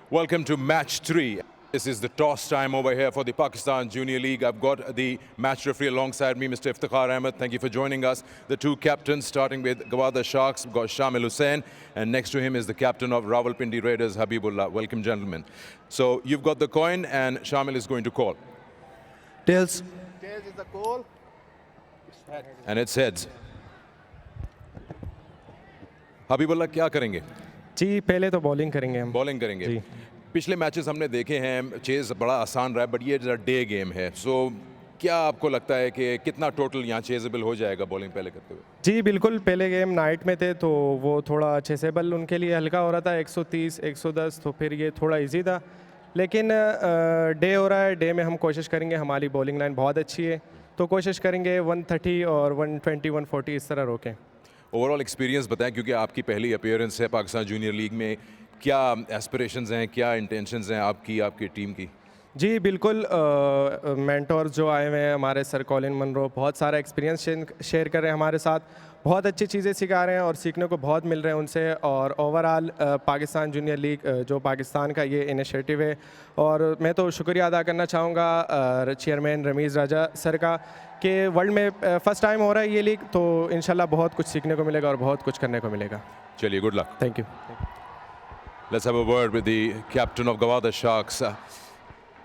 Welcome to match 3. This is the toss time over here for the Pakistan Junior League. I've got the match referee alongside me, Mr. Iftikhar Ahmed. Thank you for joining us. The two captains, starting with Gwadar Sharks, we've got Shamil Hussain, and next to him is the captain of Rawalpindi Raiders, Habibullah. Welcome, gentlemen. So you've got the coin, and Shamil is going to call. Tails. Tails is the call. And it's heads. Habibullah, क्या करेंगे? जी पहले तो bowling करेंगे हम bowling करेंगे जी। पिछले matches हमने देखे हैं, चेज बड़ा आसान रहा है, बट ये डे गेम है, सो क्या आपको लगता है कि कितना टोटल यहाँ चेजेबल हो जाएगा बॉलिंग पहले करते हुए? जी बिल्कुल, पहले गेम नाइट में थे तो वो थोड़ा चेसेबल उनके लिए हल्का हो रहा था, 130 110, तो फिर ये थोड़ा इजी था। लेकिन डे हो रहा है, डे में हम कोशिश करेंगे, हमारी बॉलिंग लाइन बहुत अच्छी है तो कोशिश करेंगे 130 और 120 140 इस तरह रोकें। ओवरऑल एक्सपीरियंस बताएं, क्योंकि आपकी पहली अपीयरेंस है पाकिस्तान जूनियर लीग में, क्या एस्पिरेशंस हैं, क्या इंटेंशंस हैं आपकी टीम की? जी बिल्कुल, मेंटोर्स जो आए हुए हैं हमारे सर कॉलिन मनरो, बहुत सारा एक्सपीरियंस शेयर कर रहे हैं हमारे साथ, बहुत अच्छी चीज़ें सिखा रहे हैं और सीखने को बहुत मिल रहे हैं उनसे। और ओवरऑल पाकिस्तान जूनियर लीग जो पाकिस्तान का ये इनिशिएटिव है, और मैं तो शुक्रिया अदा करना चाहूँगा चेयरमैन रमीज़ राजा सर का कि वर्ल्ड में फ़र्स्ट टाइम हो रहा है ये लीग, तो इंशाल्लाह बहुत कुछ सीखने को मिलेगा और बहुत कुछ करने को मिलेगा। चलिए, good luck. Thank you. Let's have a word with the captain of Gwadar Sharks.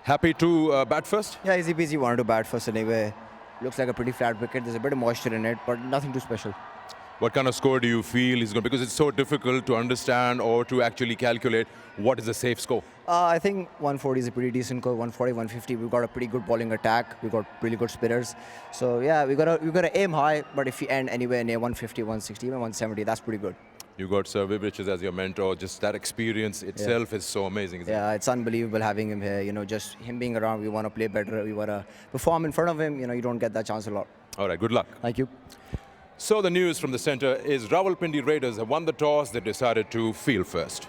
Happy to bat first? Yeah, easy peasy. Wanted to bat first anyway. Looks like a pretty flat wicket. There's a bit of moisture in it, but nothing too special. What kind of score do you feel he's going to, because it's so difficult to understand or to actually calculate what is the safe score? I think 140 is a pretty decent score. 140, 150. We've got a pretty good bowling attack. We've got really good spinners. So yeah, we got to aim high. But if we end anywhere near 150, 160, even 170, that's pretty good. You got Sir Viviches as your mentor. Just that experience itself is so amazing, isn't it? It's unbelievable having him here. You know, just him being around, we want to play better. We want to perform in front of him. You know, you don't get that chance a lot. All right, good luck. Thank you. So the news from the center is Rawalpindi Raiders have won the toss. They decided to field first.